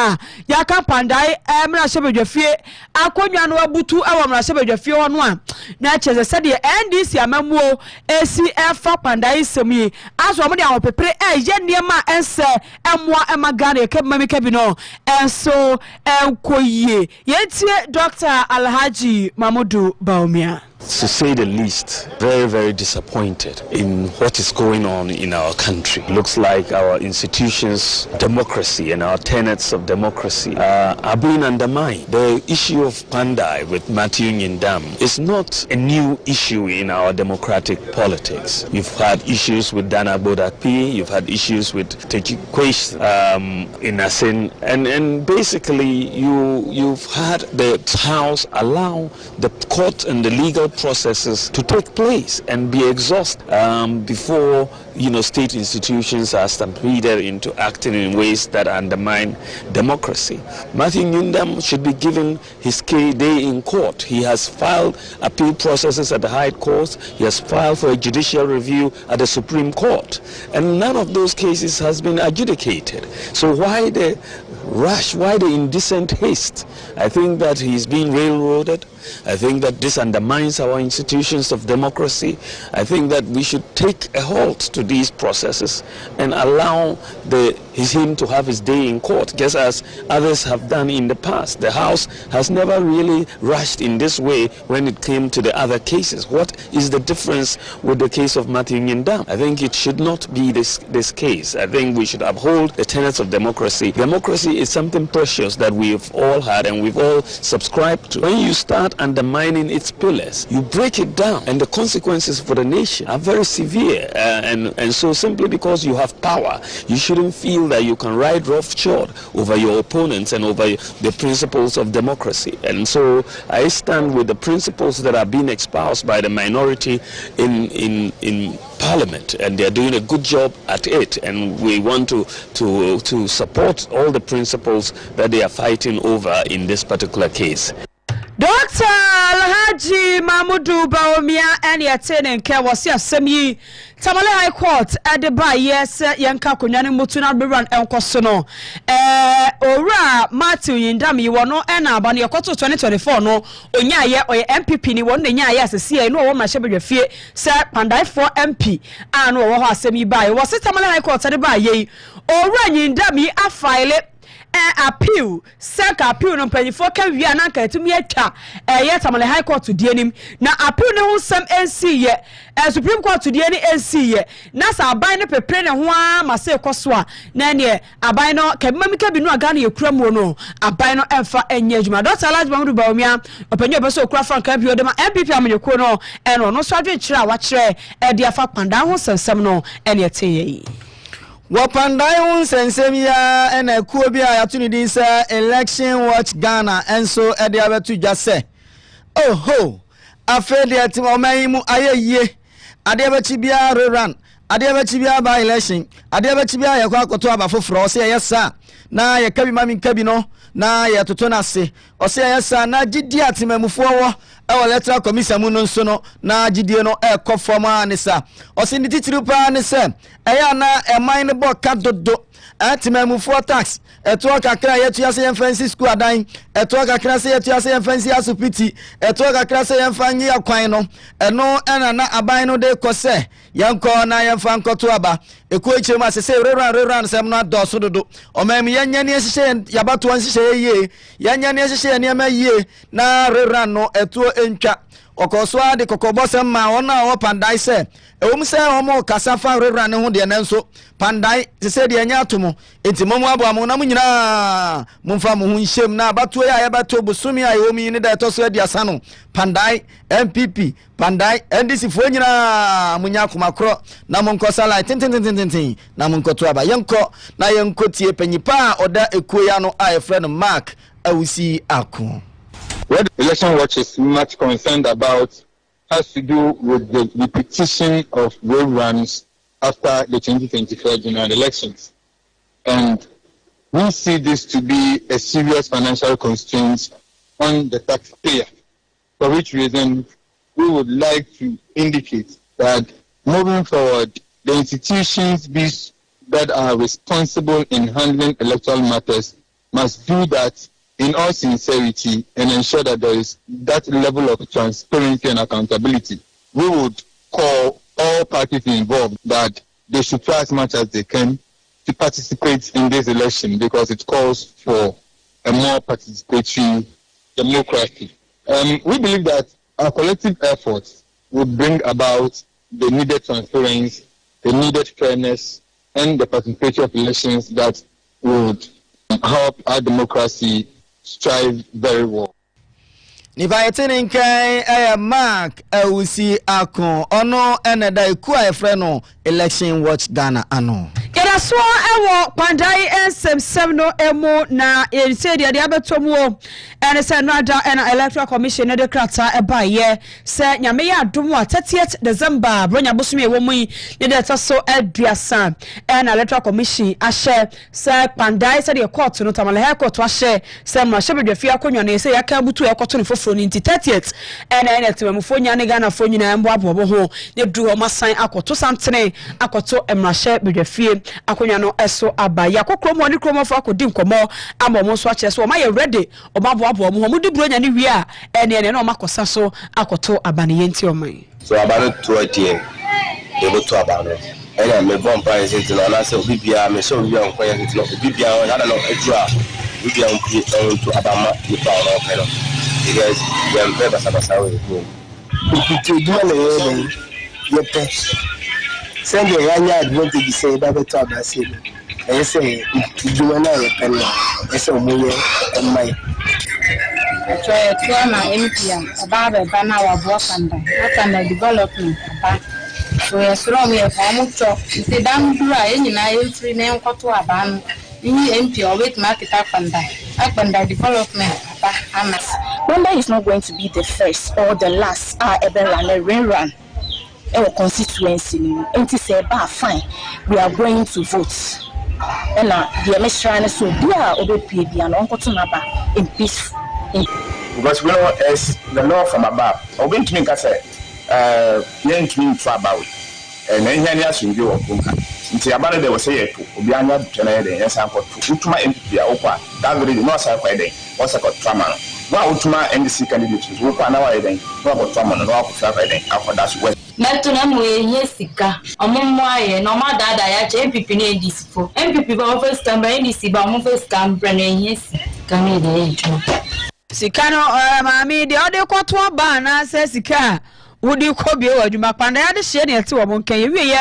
na yaka pandai emra sebedwafie akonwa no abutu ewo mra sebedwafie hono a na cheze se de NDC amamuo esi efa pandai semi aso mo de awopepre ye niema ense emwa emagane ekemamika bi no enso enkoyie yetie Dr. Alhaji Mamudu Baumia. To say the least, very, very disappointed in what is going on in our country. Looks like our institutions, democracy, and our tenets of democracy are being undermined. The issue of Pandai with Matthew Nyindam is not a new issue in our democratic politics. You've had issues with Dana Bodakpi, you've had issues with Techi Kase in Asin, and basically you've had the House allow the court and the legal processes to take place and be exhausted before state institutions are stampeded into acting in ways that undermine democracy. Matthew Nyindam should be given his day in court. He has filed appeal processes at the High Court. He has filed for a judicial review at the Supreme Court, and none of those cases has been adjudicated. So why the rush? Why the indecent haste? I think that he's being railroaded. I think that this undermines our institutions of democracy. I think that we should take a halt to these processes and allow him to have his day in court, just as others have done in the past. The House has never really rushed in this way when it came to the other cases. What is the difference with the case of Matthew Nyindam? I think it should not be this case. I think we should uphold the tenets of democracy. Democracy is something precious that we've all had and we've all subscribed to. When you start undermining its pillars, you break it down, and the consequences for the nation are very severe. And so simply because you have power, you shouldn't feel that you can ride roughshod over your opponents and over the principles of democracy. And so I stand with the principles that are being espoused by the minority in Parliament, and they are doing a good job at it, and we want to support all the principles that they are fighting over in this particular case. Dr. Alhaji Mamudu Baumia and Yatin and Kawasi Semi Tamale High Court at the Bay, yes, Yanka Kunyani Mutuna Biran El Kosono. Ora Matthew Nyindam, wano ena bani yokoto 2024 no onyaye or MPP ni won nyaye asese no wo ma shebe fie se Pandai for MP anu wo ho asemi bay wo se Tamale High Court at the Bay ye Ora Nyindam a file appeal Sikka appeal no mpanyifo ka wia na ka etumi atwa ye Tamale High Court to die nim na appeal ne ho sam NC ye Supreme Court to die ni NC ye na sa aban ne pepre ne ho ma se koso a na ne aban no ka mamika bi no aga na yekura mu no aban no emfa enye adwuma Dr. Alhaji Mamudu Baumia opanyo be so okura franka bi odema MPP amanyeko no eno no so adwe kire a wa kire e dia fa kwanda ho sensem no ene eteye yi Wapandai unsensem ya ena kuo bi a yato ni din sa Election Watch Ghana enso ede abetu dwase oho afede atim omayimu ayeye ade abechi bia rerun ade abechi bia ba election ade abechi bia yakwa akoto abafoforo se yesa na yakabi mami nkabi no na yatoto na se ose yesa na gidi atimamufo wo electoral commission mu no nso no na gidie no ekofom anisa ose ndi titiri pa ne se eya na eman ne bo ka dodo atimamufo tax eto kakra yetu ase yemfansi school adan eto kakra se yetu ase yemfansi asupiti eto kakra se yemfanyi akwan no eno ena na aban no de kose yanko na yemfa nkoto aba eko eche ma se rerun sem no adoso dodo omem yanyane ehye yabato anhye ye yanyane ehye ne ma ye na rerun no eto entwa okoso ade kokobosem ma ona wo Pandai se ewum se homo kasafa rerun ne ho de na nso Pandai se de anya atomo enti momu abo amu na munyina mumfa mu hunhyem na abato ya yabato busumi a ewumi ne da etoso ade asano Pandai MPP Pandai NDC fo nyina munya komakro na munkosala tintintintintin na munkoto aba yenko na yenko tie panyipa oda ekuya no a friend Mark awusi ako. What the Election Watch is much concerned about has to do with the repetition of road runs after the 2024 general elections. And we see this to be a serious financial constraint on the taxpayer, for which reason we would like to indicate that moving forward, the institutions that are responsible in handling electoral matters must do that in all sincerity and ensure that there is that level of transparency and accountability. We would call all parties involved that they should try as much as they can to participate in this election because it calls for a more participatory democracy. We believe that our collective efforts will bring about the needed transparency, the needed fairness, and the participatory of elections that would help our democracy strive very well. Nibayetini nkai Mark Ewusi Akon ono eneda ikua efreno Election Watch Ghana ano. Yada so ewo pandai ensem no emu na yese de abetomu ene se nada ena Electoral Commission ne de krata ebaye se nyame ya adomu 30th December bronya bosumi ewo mu yi de taso aduasa ena Electoral Commission ahye se pandai se de court no tamale high court ahye se ma shebedwafi akonwa na yese yaka butu ekoto ne foforo ni 30th ena temamufo nya ne Ghana fo nyina embo abobo ho ne du o masan akoto santene akoto emrahye bedwafie akonwa no eso abaya kokromo ni kromo fo akodi nkomo amomo so ache so o ma ye ready o ma boabo mo mu di bronya ni wi a ene no makosa so akoto abane yenti o man so abane to atie de bo to abane ene me bon price into na say obibia me so wi anko ye into obibia o na no adura obibia on to abama ni pa no pero because we am very basa we go to do le ye pe send your yanya advantage say that better abase I say do na ye pe no I say omoye mai try to na MPM about bana wa bokanda akanda development aba so yes from here for mucho say dan dura enyina free na nkoto aba no ni MP always market akanda development aba amas Wonder is not going to be the first or the last ever run our constituency and say fine we are going to vote and the election so dia obepe bia no nkoto naba in peace because we know as the law from above obin to me ka say yen to me to about and then here asunbi wo kunka nti abane de wo say yeto obi anya butena ye den yesa akoto utuma MP a okwa that really no say kwa den wo say akoto ma wa utuma NDC candidates wo kwa na wa ye den no akoto ma no akoto fa den akoda so metuna mu enye sika omummo aye no ma dada ya che MPP na NDC fo MPP ba first time NDC ba mo first time brand enye sika me de ejo sika no maami de ode kwoto ba na se sika wudi ko bie wadwuma panda ya de hye ne ete wo monkan ye wiye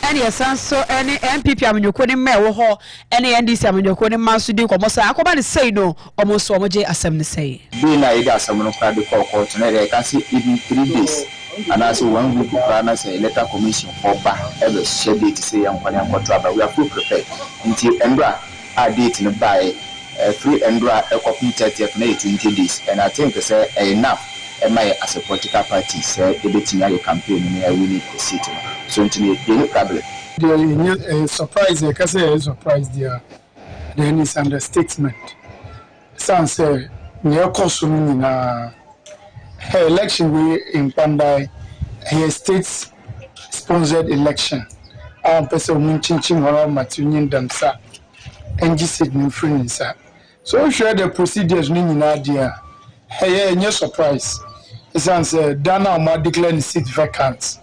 ene yesanso ene MPP amanyoko ne me wo ho ene NDC amanyoko ne maso di komosa akoba ne sei no omonso omoje asem ne sei bi na ida asem no kwa de ko to na can see even 3 days and as 1 week plan say Electoral Commission oba ever share date say yankwane ankoto aba we are fully prepared until endra a date no by free endra a copy 30th na 20 days and I think say enough as a political party say debating your campaign in a winning seat so until any problem the surprise I can say a surprise there then is understatement sounds say we are consuming election we in Pandai a state sponsored election person munchinchin horo matunyin damsa NGC ni free sir so share the procedures ni nyina dia hey any surprise it sounds Dana ma declare the seat vacant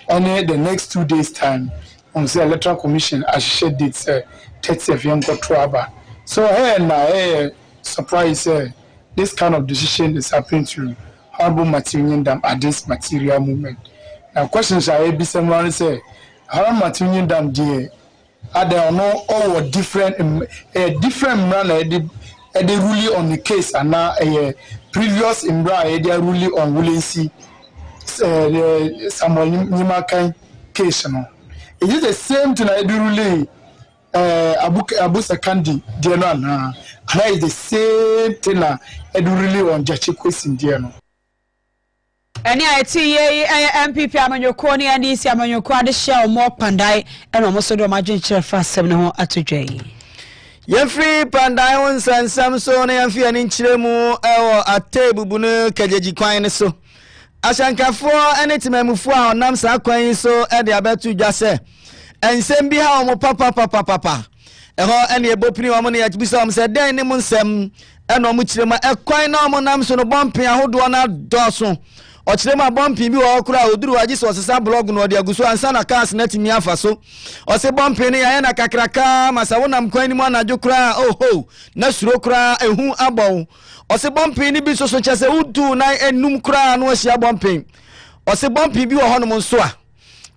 and the next 2 days time on the Electoral Commission as shared date 30th young Kotraba so hey na surprise this kind of decision is happening to Honorable Martin Dam at this material movement. Now questions are be someone say Honorable Martin Dam dear are there no all different manner they ruling on the case and now a previous imbra they ruling on Willensi Samuel Nimakan case no. Is it the same thing I do ruling Abu Sakandi dear no and is the same thing I do ruling on Jachikos in dear no. Any ITA MPP amanyoko ni NDC amanyoko ade share mo pandai eno mo so do magin chere fa sem ne ho atodwai Yefri pandai on sansam so na yemfi ani nkyere mu ewo atebubu ne kajeji kwan ne so ashankafo ene timamufo a onam sa kwan so e de abetu dwase ensem bi ha o mo papa ɛhɔ ɛne ɛbɔpini wɔn ne yɛbisa wɔn sɛ dɛn ne mu nsɛm ɛna wɔn kyerɛ mu ɛkwan na wɔn nam so no bɔmpen ahodoɔ na dɔɔso ɔkyerɛ mu bɔmpen bi wɔ hɔ koraa oduru wagye sɛ ɔsesa blog no ɔde agu so ansa na cars na timi afa so ɔsɛ bɔmpen ne yɛayɛ na kakraka ma sɛ wonam kwan ne mu anadwo koraa oho na suro koraa ehu abɔw ɔsɛ bɔmpen ne bi so kyɛ sɛ wodu na enum koraa na wɔahyia bɔmpen ɔsɛ bɔmpen bi wɔ hɔ nom nso a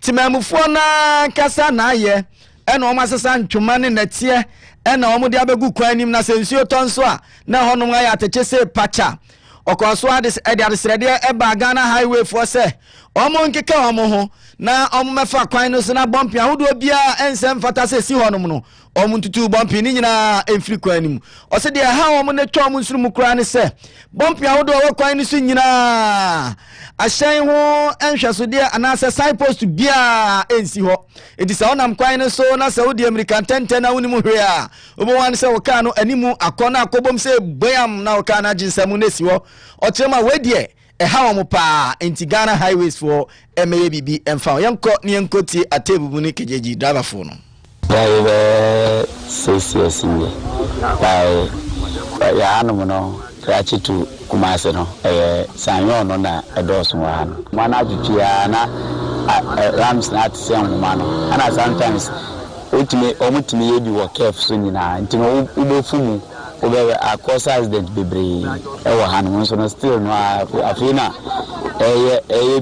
timamufoɔ na kasa na ayɛ ɛna wɔn asesa ntwoma ne nɛteɛ ɛna wɔn de abɛgu kwan nim na sɛ nsuo tɔ nso a na hɔ nom ayɛ atɛkyɛ sɛ pacha ɔkɔso ɛde adesrɛdeɛ ɛba Ghana highway for sɛ wɔn nkeka wɔn ho na wɔn mɛfa kwan no so na bɔmpen ahodoɔ biara ɛnsɛm fata sɛ si hɔ nom no wɔn ntutu bɔmpen ne nyinaa ɛmfiri kwan nim ɔsɛ deɛ ɛha wɔn ne twa wɔn nsoro mu koraa ne sɛ bɔmpen ahodoɔ wɔ kwan no so nyinaa ahyɛn ho nhwɛsodeɛ anaasɛ signpost biara ɛnsi hɔ ɛdi sɛ wɔnam kwan no so na sɛ wodi American tɛntɛn na wonim hwee a wobɛwa ne sɛ wo kaa no animu akɔ na akɔbom sɛ boyam na wo kaa no agye nsɛm no si hɔ ɔkyerɛ ma wɔadiɛ ɛha wɔn paa nti Ghana highways for ɛmɛyɛ bibi ɛmfa yɛnkɔ ne yɛnkɔ tie atebubu ne kegyegyi driver fo no By 6 years in by Yahanum no, Rachitu Kumaseno, a Sanyon on a dozen one. Managiana Rams not some man, and I sometimes ultimately you were careful soon until Ubofumu over a course accident be brave. Our hand so still no Afina.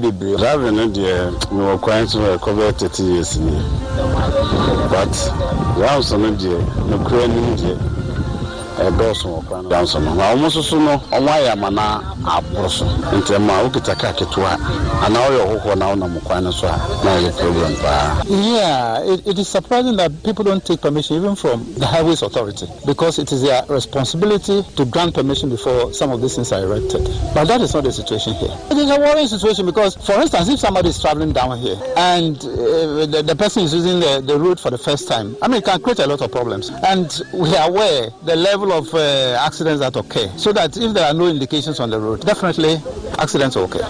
Be brave. Driving a dear, you were quite to cover 30 years in but you also need no cranny a dozen of down almost so no on why I'm an apostle into my Okitaka and now you're who now no Mukwana program. Yeah, it is surprising that people don't take permission even from the Highways Authority because it is their responsibility to grant permission before some of these things are erected. But that is not the situation here. It is a worrying situation because, for instance, if somebody is traveling down here and the person is using the road for the first time, I mean, it can create a lot of problems. And we are aware the level of accidents that occur, so that if there are no indications on the road, definitely accidents will occur.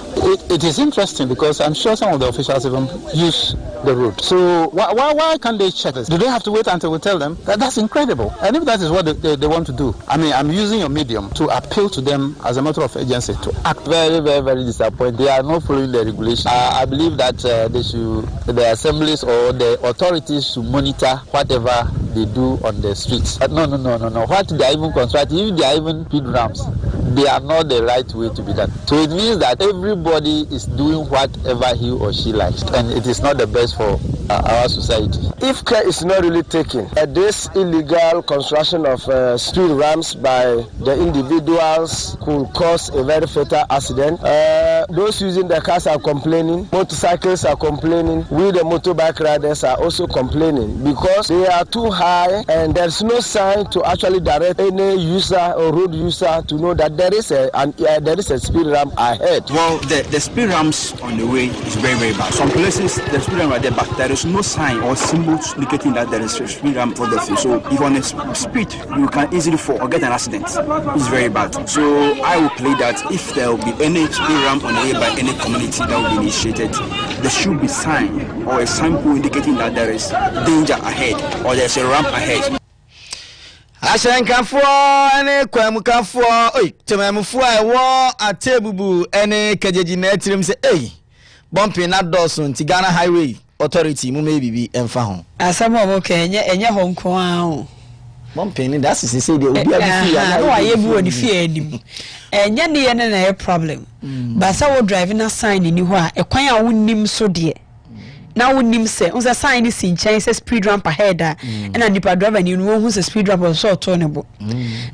It is interesting because I'm sure some of the officials even use the road. So why can't they check this? Do they have to wait until we tell them? That's incredible. And if that is what they want to do, I mean, I'm using your medium to appeal to them as a matter of agency to act. Very, very, very disappointed. They are not following the regulation. I believe that the assemblies or the authorities should monitor whatever they do on the streets. No. What they are even constructing, if they are even speed ramps, they are not the right way to be done. So it means that everybody is doing whatever he or she likes, and it is not the best for our society. If care is not really taken, this illegal construction of speed ramps by the individuals could cause a very fatal accident. Those using the cars are complaining, motorcycles are complaining, we the motorbike riders are also complaining because they are too high and there's no sign to actually direct any user or road user to know that there is a speed ramp ahead. Well, the speed ramps on the way is very, very bad. Some places the speed ramp are there, but there is no sign or symbol indicating that there is a speed ramp for the field. So if on a speed, you can easily fall or get an accident. It's very bad. So I will play that if there will be any speed ramp on the way by any community that will be initiated, there should be sign or a sample indicating that there is danger ahead or there's a ramp ahead. Ashenkafo ene kwamukafo temamufo ewo atebubu ene kajeji na etirim se bumping na dosun nti Ghana Highway Authority mu mebibi emfa ho asamo mo enye honko a bumping that is say dey obi abi na no aye bi woni fie anim enye ne ye na problem ba sa wo driving na sign ni ho a ekwan a wonnim so de now wonim say unza sign is in change speed ramp ahead and nipa driver ni no hu say speed ramp so turnable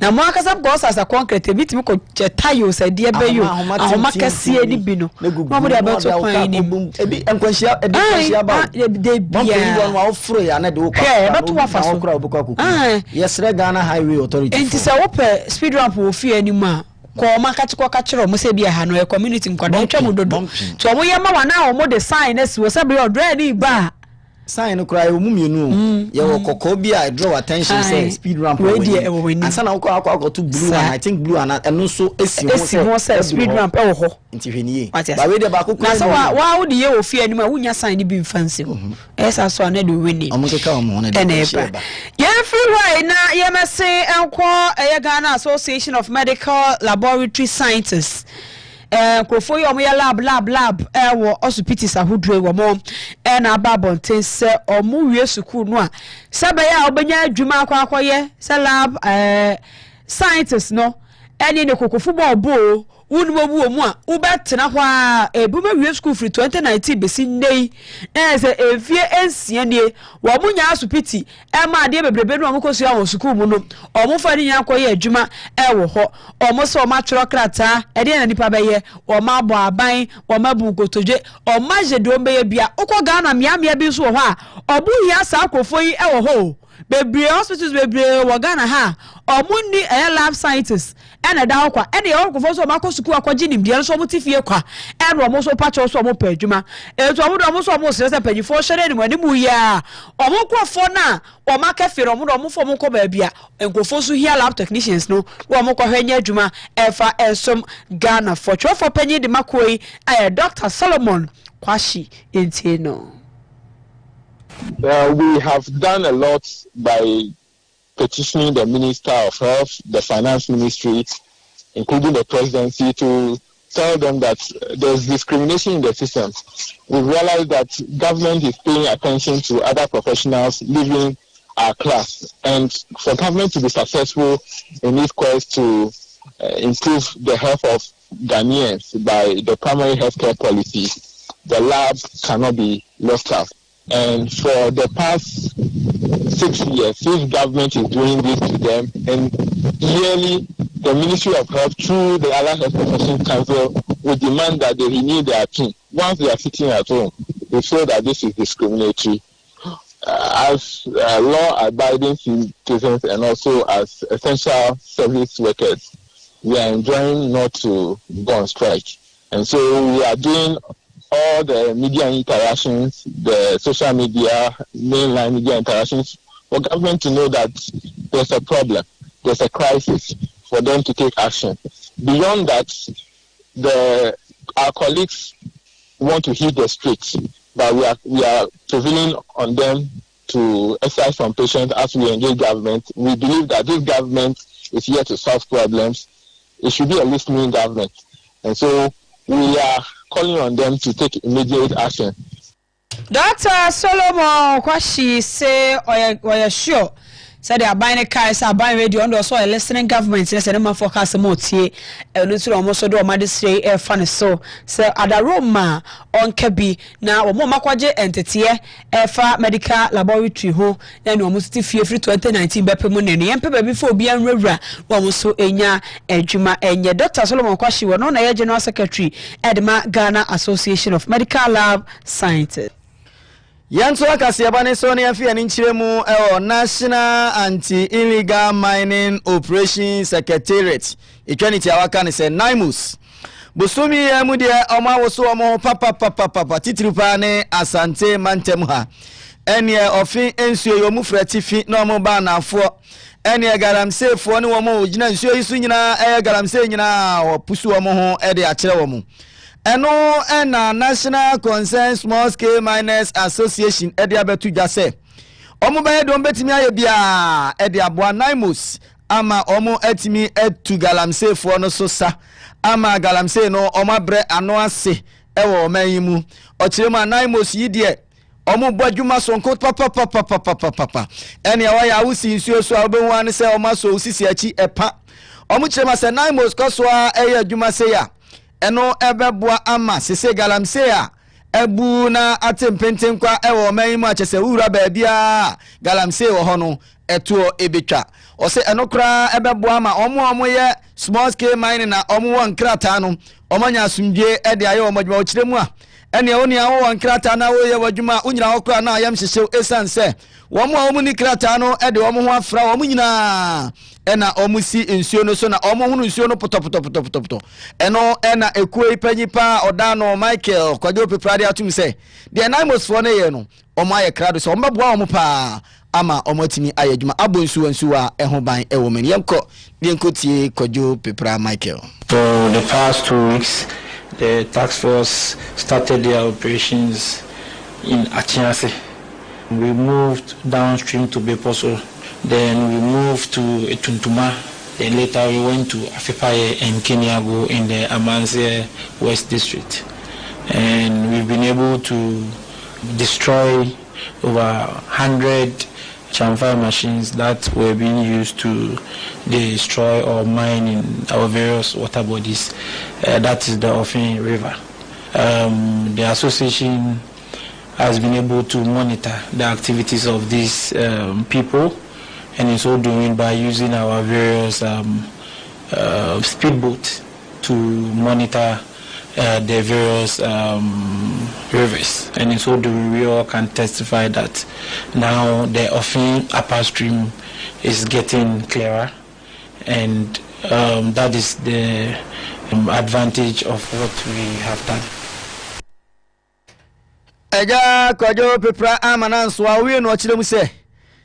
na mo akasa because as a concrete bit me ko tayo say de be yo ahoma kase ni bi no mo de abeto kwan ni ebi enkwanhia ba de bia won wa ofro ya na de wo kwa beto wa fa so kura obukwa kuku yesre Ghana Highway Authority enti say wo pe speed ramp wo fi anim a koma kachiro mo se bia ha no e community nkwada twa mo dodo to mo ye ma wana o mo de sign na si wo se be odre ni ba sign no cry omumienu ye wo kokko bi a draw attention say speed ramp ansa na wo akọ to blue and I think blue and eno so esi ho say speed ramp e wo ho nti hweniye ba we de ba kokko na so wa wo de ye wo fie anim a wunya sign ni bi mfanse ho esa so na de wini omukeka o mo na de ye free right na ye mese enko ye Ghana Association of Medical Laboratory Scientists Krofo yo mo ya lab wo hospitals ahudre wo mo na ababonten se omo wie school no a se be ya obenya adwuma akwakoye se lab scientists no eni ne kokofo bo unmobu omu a ubetena ho a ebuma wie school free 2019 besi ndei se efie ensia nie wo mo nya asupiti ma ade bebrebe no mo kosu ya school mu no omo fa ni nya koye adwuma wo ho omo so ma tworo krata ede na nipa beye wo ma abo aban wo ma bu kotoje o ma jedo mbeye bia ukọ Ghana mia bi so ho a obu hia sa akofo yi wo ho bebre hospitals bebre wo Ghana ha omunni lab scientists ena da hokwa ena yo kofo so ma ko suku akwaji nimdia so mo tifie kwa ena omo so pacho so mo padwuma eto omo so mo sese panyifo hwere ni mani mu ya omo kwofo na o ma kafere omo fo mo ko ba bia enkofo so here lab technicians no wo mo ko hwenya adwuma efa ensom Ghana for chofo panyi de makoi Dr. Solomon Kwashi Entino. We have done a lot by petitioning the Minister of Health, the Finance Ministry, including the Presidency, to tell them that there's discrimination in the system. We realize that government is paying attention to other professionals leaving our class. And for government to be successful in its quest to improve the health of Ghanaians by the primary healthcare policy, the lab cannot be left out. And for the past 6 years, this government is doing this to them, and yearly the Ministry of Health through the Allied Health Professions Council will demand that they renew their team. Once they are sitting at home, they feel that this is discriminatory. As law-abiding citizens and also as essential service workers, we are enjoined not to go on strike. And so we are doing all the media interactions, the social media, mainline media interactions, for government to know that there's a problem, there's a crisis, for them to take action. Beyond that, our colleagues want to hit the streets, but we are prevailing on them to exercise some patience as we engage government. We believe that this government is here to solve problems. It should be a listening government. And so we are calling on them to take immediate action. Dr. Solomon Kwashi say oya sure said the abine Kase abine radio and also a listening government yes and for Kase3 no to almost do ma this say fan so say adaroma on kebi na omo makwaje entity fa medical laboratory ho na no mo fie free 2019 bepemu ne yempe ba before obi anwura wo so enya adwuma enye. Dr. Solomon Kwashi wo no na ye general secretary Edma Ghana Association of Medical Lab Scientists. Yanso akasi abane so ne afia ni nchiremu National Anti-Illegal Mining Operation Secretariat etwaniti awaka ne se NIMOS busumi emu de omawoso omo papa titiripa ne asante mantem ha ene ofin ensuo yomu fratifi na omo ba na afo ene galamsefo ne womo ogina nsuo yisu nyina galamse nyina opusu omo ho de akere womo eno ena National Concern Small Scale Miners Association ede abetu jase omo baye do betimi aye bia ede aboa NIMOS ama omo etimi etu galamsefo no so sa ama galamse no omo abre ano ase ewo omanyimu okirema NIMOS yi de omo bodwuma sonko papa ene ya wa wusi nsuo so obehu ane se omo so usisi achi epa omo kirema se NIMOS koso a eye adwuma se ya eno ebeboa ama sese galamse a ebu na atempenten kwa ewo manyimu achese wura baabia galamse wo ho no eto ebetwa ose eno kra ebeboa ama omo ye small scale mining na omo won krata no omo nya asumdie ede aye omo dwuma okiremu a ene oni awo won krata na wo ye wadwuma unyira ho kra na ayam hyehyew esanse womo a omo ni krata no ede omo ho afra omo nyina ena omusi nsuo no so na omo hunu nsuo no potopotopotopotop eno ena ekuo ipanyipa odano Michael Kwadwo Peprade atum se de naimos fo ne ye no omo aye krado so ombeboa omo pa ama omotimi ayedwuma abonsuwa nsuwa ehoban ewomen yemko dienkotie Kwadwo Pepra Michael. For the past 2 weeks, the task force started their operations in Achiase. We moved downstream to Beposo, then we moved to Etuntuma, then later we went to Afepaye and Kenyago in the Amanse West District. And we've been able to destroy over 100 chamfer machines that were being used to destroy or mine in our various water bodies. That is the Ofin River. The association has been able to monitor the activities of these people, and in so doing by using our various speedboats to monitor the various rivers, and in so doing we all can testify that now the Ofin upper stream is getting clearer, and that is the advantage of what we have done. Eja Kwadwo Pepra amananso awie no chiremu se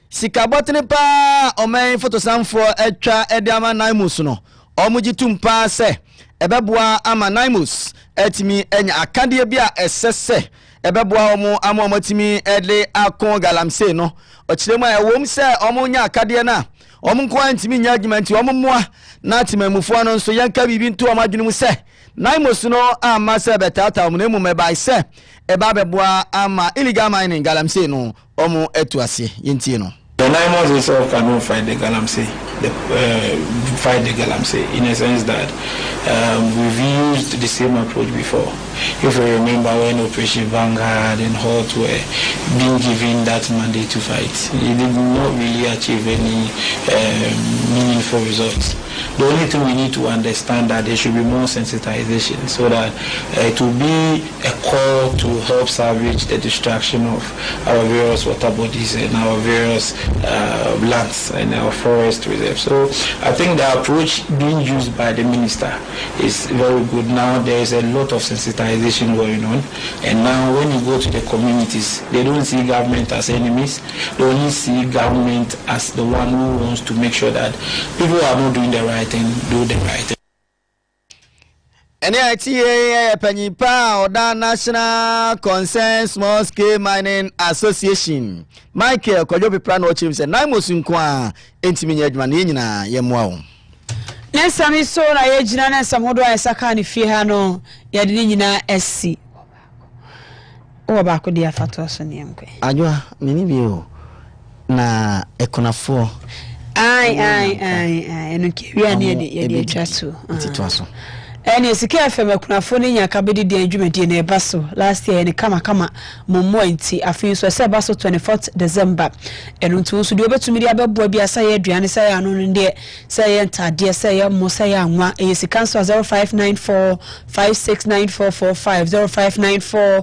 sika botene pa omen fotosamfo etwa ediama naimus no omugitumpa se ebeboa ama naimus etimi enya akade bia esese ebeboa omo amotimi edle akon galamse no ochiremu ewom se omunya akade na omunko antimi nya adwumanti omummoa na timamufo no nso yanka bibi nto omadwunu mu se naimus no ama se betata omunemu mebai se eba beboa ama illegal mining galamse no omo etuase yentie no. The NIMOS itself cannot fight the galamsey, in a sense that we've used the same approach before. If you remember when Operation Vanguard and Hot were being given that mandate to fight, it did not really achieve any meaningful results. The only thing we need to understand that there should be more sensitization so that it will be a call to help salvage the destruction of our various water bodies and our various lands and our forest reserves. So I think the approach being used by the minister is very good. Now there is a lot of sensitization going on, and now when you go to the communities, they don't see government as enemies. They only see government as the one who wants to make sure that people are not doing the right thing, do the right thing. NITA Panipa Oda National Concern Small Scale Mining Association Michael Kwadwo Pepra no chim se naimos nkwa entimi nyadwuma ne nyina yemwa wo Nessa mi so na yegyina na samodo ayesaka ne fie ha no yede ne nyina esi o ba ko dia fato so ne yemkwe adwa meni bi o na ekonafo ai eno kiwia ne yede atwaso titwaso ene Sikka FM akunafo ne nya kabedi de adwumadi na eba so last year ne kama mommo anti afin so se ba so 24th December eno ntu so de obetumi de abeboa bi asa ye aduane sa ya no de sa ye ntade sa ye mo sa ya anwa e Sikka so 0594 569445 0594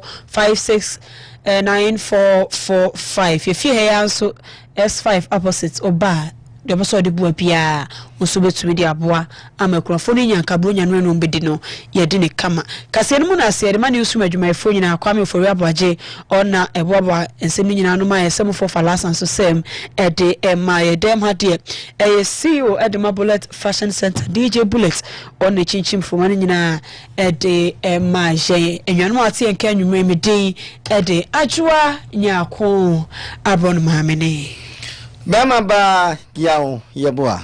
569445 ye fie he ya so S5 opposite oba de boso de bua bia oso betumi de aboa amakrofo ni nyanka bronya no no mbedi no ye de ne kama kase no mu na ase de ma ne usuma adwumayefo nyina kwame for abaje ona eboaba ensem nyina no ma yesem for falasan so sem e de ma ye dem ha de e CEO Edema Bullet Fashion Center DJ Bullet ona chinchim fo man nyina e de ma je enwanu ate enka anwuma medin e de ajua nyako abron maamene Bama ba yawo yeboa